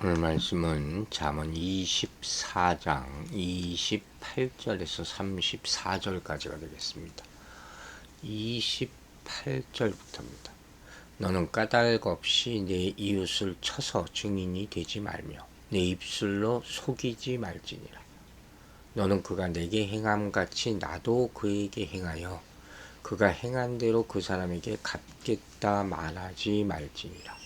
오늘 말씀은 잠언 24장 28절에서 34절까지가 되겠습니다. 28절부터입니다. 너는 까닭 없이 내 이웃을 쳐서 증인이 되지 말며 내 입술로 속이지 말지니라. 너는 그가 내게 행함같이 나도 그에게 행하여 그가 행한 대로 그 사람에게 갚겠다 말하지 말지니라.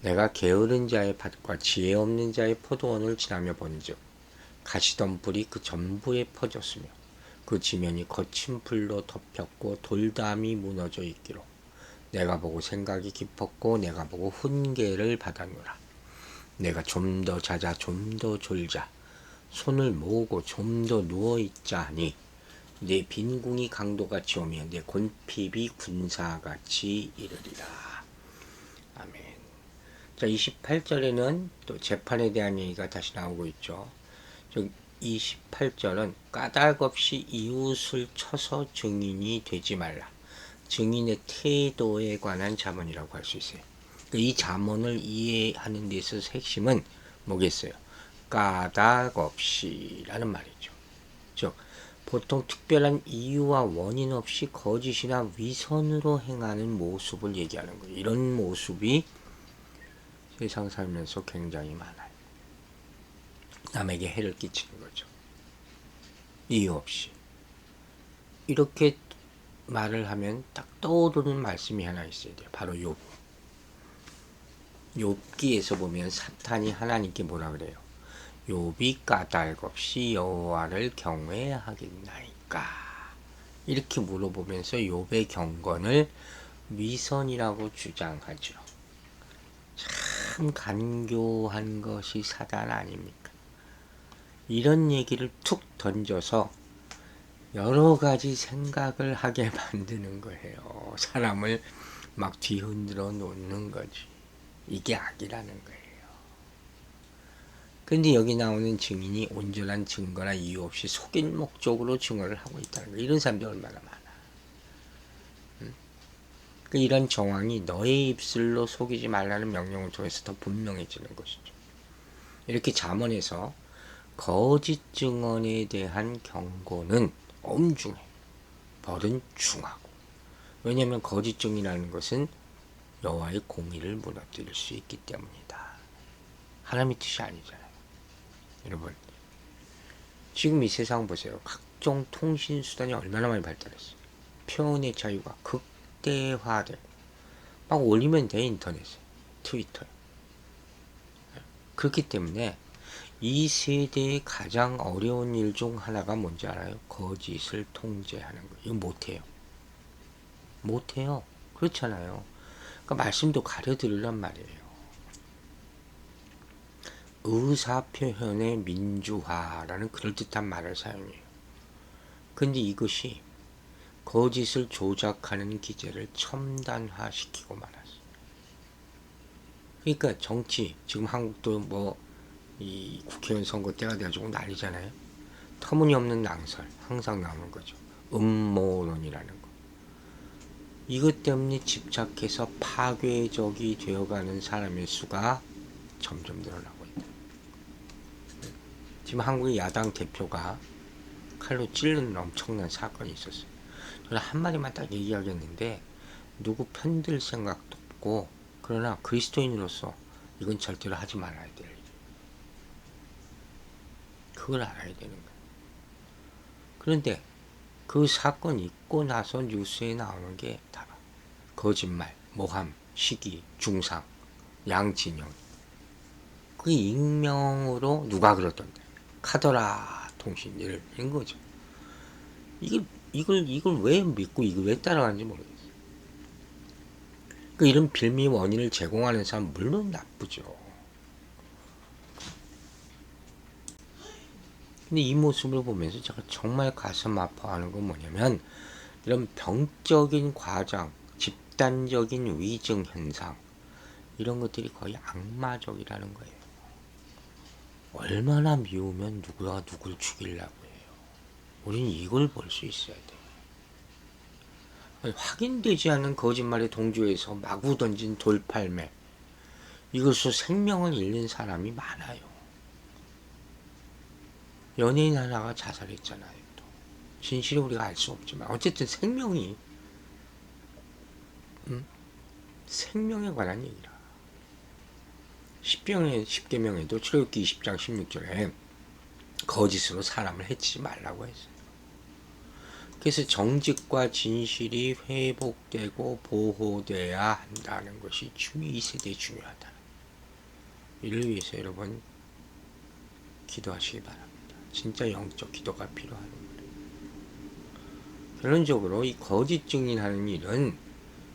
내가 게으른 자의 밭과 지혜 없는 자의 포도원을 지나며 본즉 가시덤불이 그 전부에 퍼졌으며 그 지면이 거친 불로 덮였고 돌담이 무너져 있기로 내가 보고 생각이 깊었고 내가 보고 훈계를 받았노라. 내가 좀 더 자자 좀 더 졸자 손을 모으고 좀 더 누워있자 하니 내 빈궁이 강도같이 오며 내 곤핍이 군사같이 이르리라. 아멘. 자, 28절에는 또 재판에 대한 얘기가 다시 나오고 있죠. 28절은 까닭 없이 이웃을 쳐서 증인이 되지 말라. 증인의 태도에 관한 잠언이라고 할 수 있어요. 이 잠언을 이해하는 데 있어서 핵심은 뭐겠어요? 까닭 없이 라는 말이죠. 즉 보통 특별한 이유와 원인 없이 거짓이나 위선으로 행하는 모습을 얘기하는 거예요. 이런 모습이 세상 살면서 굉장히 많아요. 남에게 해를 끼치는 거죠. 이유 없이. 이렇게 말을 하면 딱 떠오르는 말씀이 하나 있어야 돼요. 바로 욥. 욥기에서 보면 사탄이 하나님께 뭐라 그래요? 욥이 까닭 없이 여호와를 경외하겠나이까? 이렇게 물어보면서 욥의 경건을 위선이라고 주장하죠. 참 간교한 것이 사단 아닙니까? 이런 얘기를 툭 던져서 여러 가지 생각을 하게 만드는 거예요. 사람을 막 뒤흔들어 놓는 거지. 이게 악이라는 거예요. 근데 여기 나오는 증인이 온전한 증거나 이유 없이 속일 목적으로 증언을 하고 있다는 거예요. 이런 사람들 얼마나 많아. 이런 정황이 너의 입술로 속이지 말라는 명령을 통해서 더 분명해지는 것이죠. 이렇게 잠언에서 거짓 증언에 대한 경고는 엄중해. 벌은 중하고. 왜냐하면 거짓 증인이라는 것은 여호와의 공의를 무너뜨릴 수 있기 때문이다. 하나님의 뜻이 아니잖아요. 여러분, 지금 이 세상 보세요. 각종 통신수단이 얼마나 많이 발달했어요. 표현의 자유가 극대화되고 막 올리면 돼. 인터넷에, 트위터에. 그렇기 때문에 이 세대의 가장 어려운 일 중 하나가 뭔지 알아요? 거짓을 통제하는 거예요. 이거 못해요. 못해요. 그렇잖아요. 그러니까 말씀도 가려드리란 말이에요. 의사표현의 민주화라는 그럴듯한 말을 사용해요. 근데 이것이 거짓을 조작하는 기제를 첨단화시키고 말았어요. 그러니까 정치, 지금 한국도 이 국회의원 선거 때가 돼가지고 난리잖아요. 터무니없는 낭설 항상 나오는 거죠. 음모론이라는 거. 이것 때문에 집착해서 파괴적이 되어가는 사람의 수가 점점 늘어나고 있다. 지금 한국의 야당 대표가 칼로 찌르는 엄청난 사건이 있었어요. 저는 한마디만 딱 얘기하겠는데 누구 편들 생각도 없고, 그러나 그리스도인으로서 이건 절대로 하지 말아야 될 일. 그걸 알아야 되는 거예요. 그런데 그 사건이 있고 나서 뉴스에 나오는 게 다 거짓말, 모함, 시기, 중상, 양진영. 그 익명으로 누가 그러던데 카더라 통신 이런 거죠. 이걸 왜 믿고 이걸 왜 따라가는지 모르겠어요. 이런 빌미 원인을 제공하는 사람 물론 나쁘죠. 근데 이 모습을 보면서 제가 정말 가슴 아파하는 건 뭐냐면, 이런 병적인 과장, 집단적인 위증 현상, 이런 것들이 거의 악마적이라는 거예요. 얼마나 미우면 누가 누굴 죽이려고 해요. 우리는 이걸 볼 수 있어야 돼요. 확인되지 않은 거짓말에 동조해서 마구 던진 돌팔매, 이것으로 생명을 잃는 사람이 많아요. 연예인 하나가 자살했잖아요. 또. 진실을 우리가 알 수 없지만 어쨌든 생명이 생명에 관한 얘기라. 십계명에도 출애굽기 20장 16절에 거짓으로 사람을 해치지 말라고 했어요. 그래서 정직과 진실이 회복되고 보호돼야 한다는 것이 이 세대에 중요하다. 이를 위해서 여러분 기도하시기 바랍니다. 진짜 영적 기도가 필요한 거예요. 결론적으로 이 거짓 증인하는 일은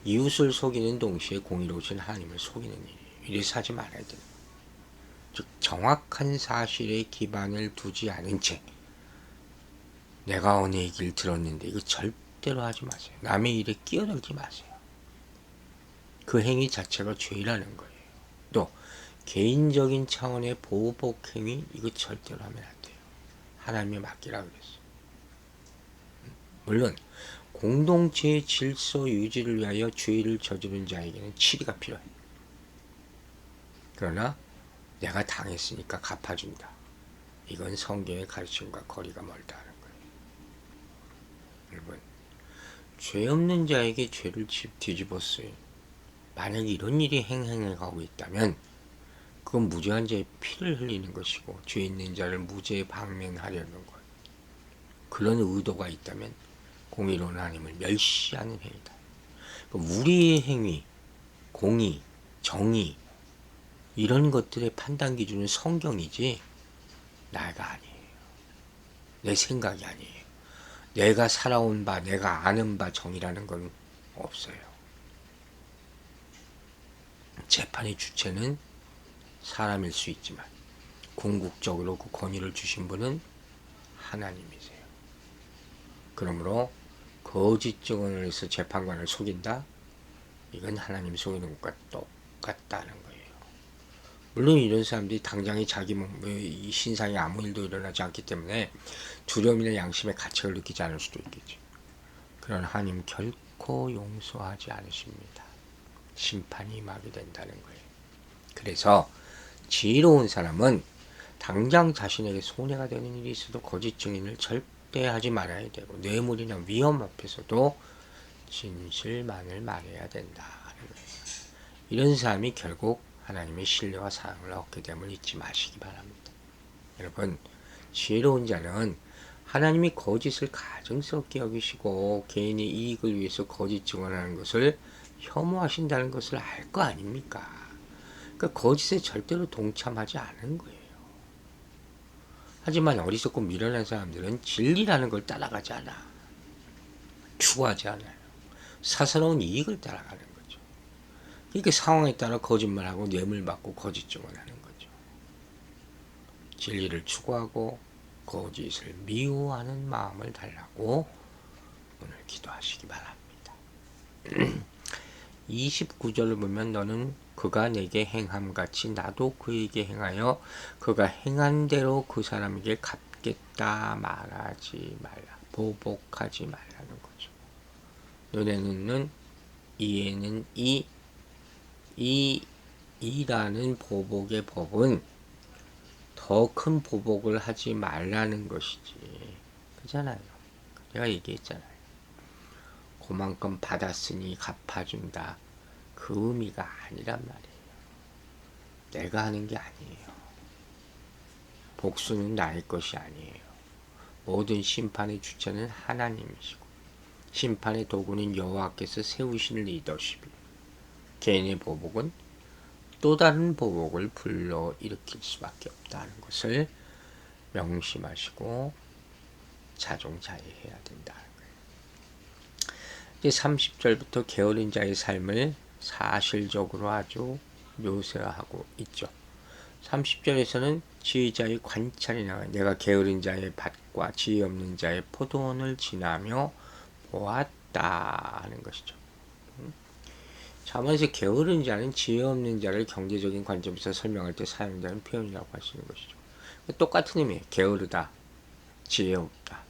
이웃을 속이는 동시에 공의로우신 하나님을 속이는 일이에요. 이래서 하지 말아야 돼요. 즉 정확한 사실에 기반을 두지 않은 채 내가 어느 얘기를 들었는데 이거 절대로 하지 마세요. 남의 일에 끼어들지 마세요. 그 행위 자체가 죄라는 거예요. 또 개인적인 차원의 보복 행위 이거 절대로 하면 안 돼요. 하나님의 맡기라 그랬어요. 물론 공동체의 질서 유지를 위하여 죄를 저지른 자에게는 치리가 필요해요. 그러나 내가 당했으니까 갚아준다. 이건 성경의 가르침과 거리가 멀다 하는 거예요. 여러분, 죄 없는 자에게 죄를 뒤집었어요. 만약 이런 일이 행행해 가고 있다면 그건 무죄한 자의 피를 흘리는 것이고 죄 있는 자를 무죄에 방면하려는 것. 그런 의도가 있다면 공의로운 하나님을 멸시하는 행위다. 우리의 행위, 공의, 정의 이런 것들의 판단 기준은 성경이지 나가 아니에요. 내 생각이 아니에요. 내가 살아온 바, 내가 아는 바 정의라는 건 없어요. 재판의 주체는 사람일 수 있지만 궁극적으로 그 권위를 주신 분은 하나님이세요. 그러므로 거짓 증언을 해서 재판관을 속인다? 이건 하나님 속이는 것과 똑같다는 거예요. 물론 이런 사람들이 당장에 자기 신상에 아무 일도 일어나지 않기 때문에 두려움이나 양심의 가책을 느끼지 않을 수도 있겠죠. 그러나 하나님 결코 용서하지 않으십니다. 심판이 임하게 된다는 거예요. 그래서 지혜로운 사람은 당장 자신에게 손해가 되는 일이 있어도 거짓 증인을 절대 하지 말아야 되고 뇌물이나 위험 앞에서도 진실만을 말해야 된다 하는 거예요. 이런 사람이 결국 하나님의 신뢰와 사랑을 얻게 됨을 잊지 마시기 바랍니다. 여러분, 지혜로운 자는 하나님이 거짓을 가증스럽게 여기시고 개인의 이익을 위해서 거짓 증언하는 것을 혐오하신다는 것을 알 거 아닙니까? 그러니까 거짓에 절대로 동참하지 않은 거예요. 하지만 어리석고 미련한 사람들은 진리라는 걸 따라가지 않아. 추구하지 않아요. 사사로운 이익을 따라가는 거죠. 그러니까 상황에 따라 거짓말하고 뇌물받고 거짓 증언하는 거죠. 진리를 추구하고 거짓을 미워하는 마음을 달라고 오늘 기도하시기 바랍니다. 29절을 보면 너는 그가 내게 행함같이 나도 그에게 행하여 그가 행한 대로 그 사람에게 갚겠다 말하지 말라. 보복하지 말라는 거죠. 눈에는 이에는 이라는 보복의 법은 더 큰 보복을 하지 말라는 것이지. 그잖아요. 내가 얘기했잖아요. 그만큼 받았으니 갚아준다. 그 의미가 아니란 말이에요. 내가 하는 게 아니에요. 복수는 나의 것이 아니에요. 모든 심판의 주체는 하나님이시고 심판의 도구는 여호와께서 세우신 리더십이에요. 개인의 보복은 또 다른 보복을 불러일으킬 수밖에 없다는 것을 명심하시고 자종자애해야 된다는 거예요. 이제 30절부터 게으른 자의 삶을 사실적으로 아주 묘사하고 있죠. 30절에서는 지혜자의 관찰이 나와요. 내가 게으른 자의 밭과 지혜 없는 자의 포도원을 지나며 보았다 하는 것이죠. 잠언에서 게으른 자는 지혜 없는 자를 경제적인 관점에서 설명할 때 사용되는 표현이라고 할 수 있는 것이죠. 똑같은 의미예요. 게으르다, 지혜 없다.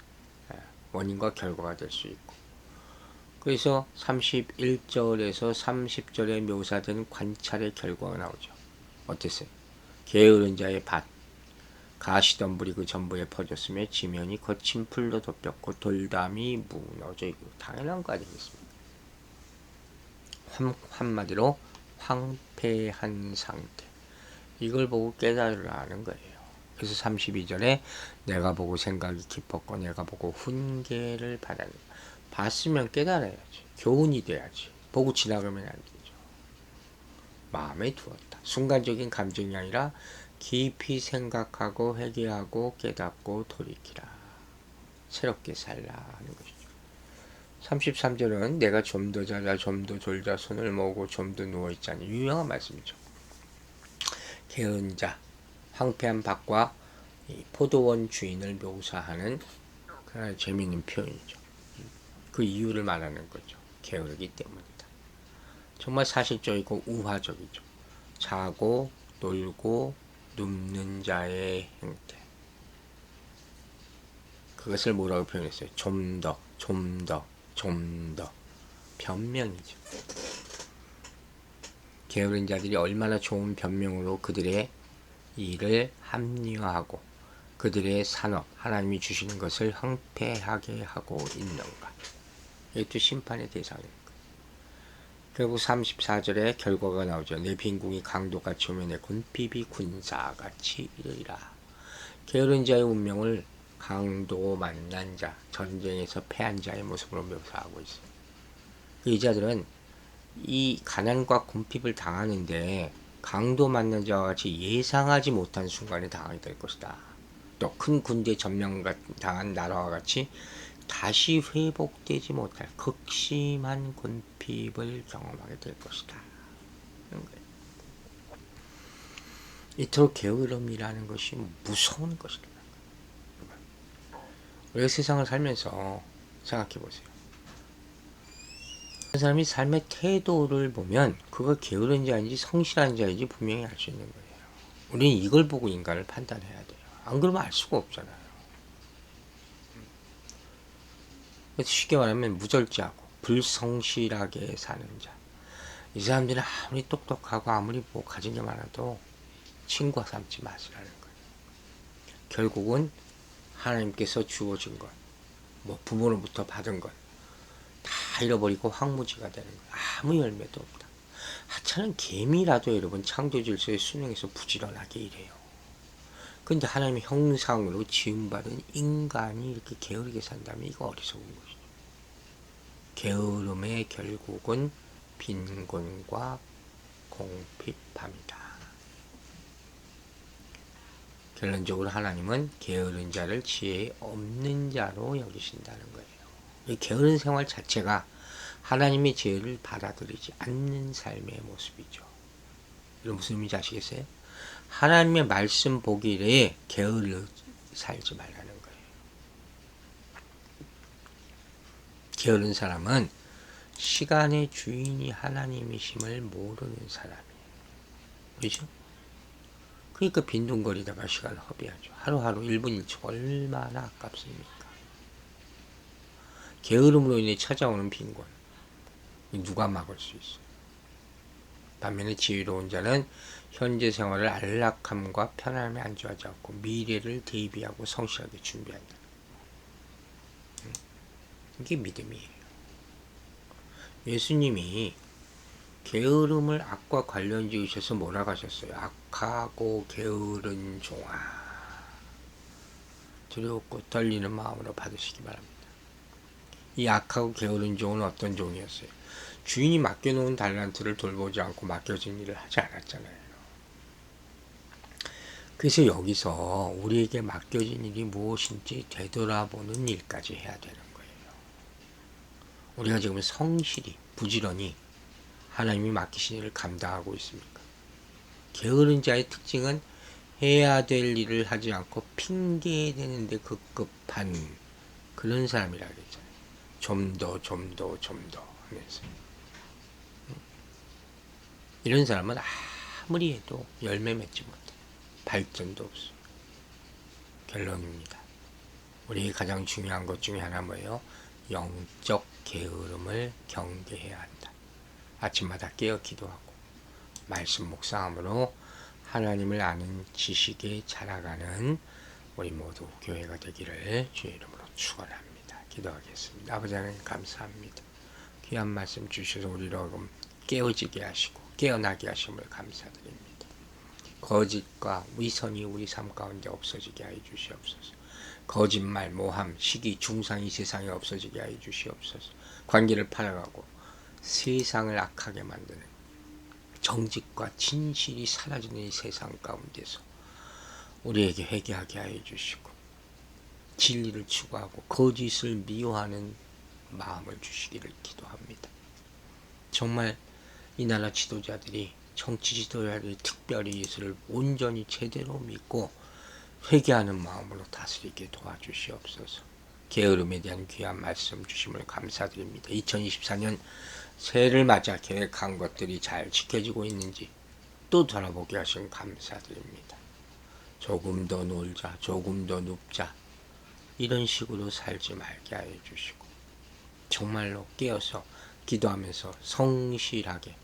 원인과 결과가 될 수 있고. 그래서 31절에서 30절에 묘사된 관찰의 결과가 나오죠. 어땠어요? 게으른 자의 밭 가시덤불이 그 전부에 퍼졌으며 지면이 거친 풀로 덮였고 돌담이 무너져 있고 당연한 거 아니겠습니까? 한마디로 황폐한 상태. 이걸 보고 깨달으라는 거예요. 그래서 32절에 내가 보고 생각이 깊었고 내가 보고 훈계를 받았네. 봤으면 깨달아야지. 교훈이 돼야지. 보고 지나가면 안 되죠. 마음에 두었다. 순간적인 감정이 아니라 깊이 생각하고 회개하고 깨닫고 돌이키라. 새롭게 살라 하는 것이죠. 33절은 내가 좀 더 자자 좀 더 졸자 손을 모으고 좀 더 누워있자니 유명한 말씀이죠. 게으른 자, 황폐한 밭과 포도원 주인을 묘사하는 그런 재미있는 표현이죠. 그 이유를 말하는 거죠. 게으르기 때문이다. 정말 사실적이고 우화적이죠. 자고 놀고 눕는 자의 행태. 그것을 뭐라고 표현했어요? 좀 더, 좀 더, 좀 더. 변명이죠. 게으른 자들이 얼마나 좋은 변명으로 그들의 일을 합리화하고 그들의 산업, 하나님이 주시는 것을 황폐하게 하고 있는가. 이것도 심판의 대상입니다. 결국 34절에 결과가 나오죠. 내 빈궁이 강도같이 오며 내 군핍이 군사같이 이르리라. 게으른 자의 운명을 강도 만난 자, 전쟁에서 패한 자의 모습으로 묘사하고 있어요. 이 자들은 이 가난과 군핍을 당하는데 강도 만난 자와 같이 예상하지 못한 순간에 당하게 될 것이다. 또 큰 군대 점령 당한 나라와 같이 다시 회복되지 못할 극심한 군핍을 경험하게 될 것이다. 이토록 게으름이라는 것이 무서운 것이다. 우리가 세상을 살면서 생각해 보세요. 한 사람이 삶의 태도를 보면 그가 게으른 자인지 성실한 자인지 분명히 알 수 있는 거예요. 우리는 이걸 보고 인간을 판단해야 돼요. 안 그러면 알 수가 없잖아요. 쉽게 말하면 무절제하고 불성실하게 사는 자. 이 사람들은 아무리 똑똑하고 아무리 뭐 가진 게 많아도 친구와 삼지 마시라는 거예요. 결국은 하나님께서 주어진 것, 뭐 부모로부터 받은 것 다 잃어버리고 황무지가 되는 거예요. 아무 열매도 없다. 하찮은 개미라도 여러분 창조 질서에 순응해서 부지런하게 일해요. 근데 하나님의 형상으로 지음받은 인간이 이렇게 게으르게 산다면 이거 어리석은 것이죠. 게으름의 결국은 빈곤과 공핍함이다. 결론적으로 하나님은 게으른 자를 지혜 없는 자로 여기신다는 거예요. 이 게으른 생활 자체가 하나님의 지혜를 받아들이지 않는 삶의 모습이죠. 이런 무슨 의미인지 아시겠어요? 하나님의 말씀 보기에 게을러 살지 말라는 거예요. 게으른 사람은 시간의 주인이 하나님이심을 모르는 사람이에요. 그렇죠? 그러니까 빈둥거리다가 시간을 허비하죠. 하루하루 1분 1초 얼마나 아깝습니까? 게으름으로 인해 찾아오는 빈곤 누가 막을 수 있어요? 반면에 지혜로운 자는 현재 생활을 안락함과 편안함에 안주하지 않고 미래를 대비하고 성실하게 준비한다. 이게 믿음이에요. 예수님이 게으름을 악과 관련 지으셔서 뭐라고 하셨어요? 악하고 게으른 종아 두렵고 떨리는 마음으로 받으시기 바랍니다. 이 악하고 게으른 종은 어떤 종이었어요? 주인이 맡겨놓은 달란트를 돌보지 않고 맡겨진 일을 하지 않았잖아요. 그래서 여기서 우리에게 맡겨진 일이 무엇인지 되돌아보는 일까지 해야 되는 거예요. 우리가 지금 성실히 부지런히 하나님이 맡기신 일을 감당하고 있습니까? 게으른 자의 특징은 해야 될 일을 하지 않고 핑계대는데 급급한 그런 사람이라 그랬잖아요. 좀 더 하면서. 이런 사람은 아무리 해도 열매 맺지 못해. 발전도 없어. 결론입니다. 우리 가장 중요한 것 중에 하나 뭐예요? 영적 게으름을 경계해야 한다. 아침마다 깨어 기도하고 말씀 묵상함으로 하나님을 아는 지식에 자라가는 우리 모두 교회가 되기를 주의 이름으로 축원합니다. 기도하겠습니다. 아버지 하나님 감사합니다. 귀한 말씀 주셔서 우리를 깨어지게 하시고 깨어나게 하심을 감사드립니다. 거짓과 위선이 우리 삶 가운데 없어지게 하여 주시옵소서. 거짓말, 모함, 시기, 중상이 세상에 없어지게 하여 주시옵소서. 관계를 팔아가고 세상을 악하게 만드는 정직과 진실이 사라지는 이 세상 가운데서 우리에게 회개하게 하여 주시고 진리를 추구하고 거짓을 미워하는 마음을 주시기를 기도합니다. 정말 이 나라 지도자들이 정치 지도자들이 특별히 예수를 온전히 제대로 믿고 회개하는 마음으로 다스리게 도와주시옵소서. 게으름에 대한 귀한 말씀 주심을 감사드립니다. 2024년 새해를 맞아 계획한 것들이 잘 지켜지고 있는지 또 돌아보게 하신 감사드립니다. 조금 더 놀자, 조금 더 눕자 이런 식으로 살지 말게 하여 주시고 정말로 깨어서 기도하면서 성실하게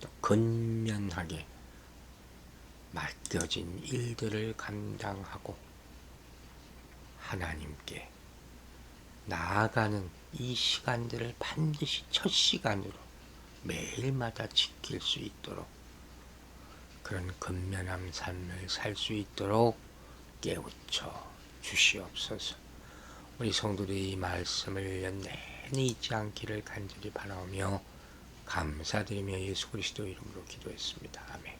또 근면하게 맡겨진 일들을 감당하고 하나님께 나아가는 이 시간들을 반드시 첫 시간으로 매일마다 지킬 수 있도록 그런 근면한 삶을 살 수 있도록 깨우쳐 주시옵소서. 우리 성도들이 이 말씀을 연내내 잊지 않기를 간절히 바라오며 감사드리며 예수 그리스도 이름으로 기도했습니다. 아멘.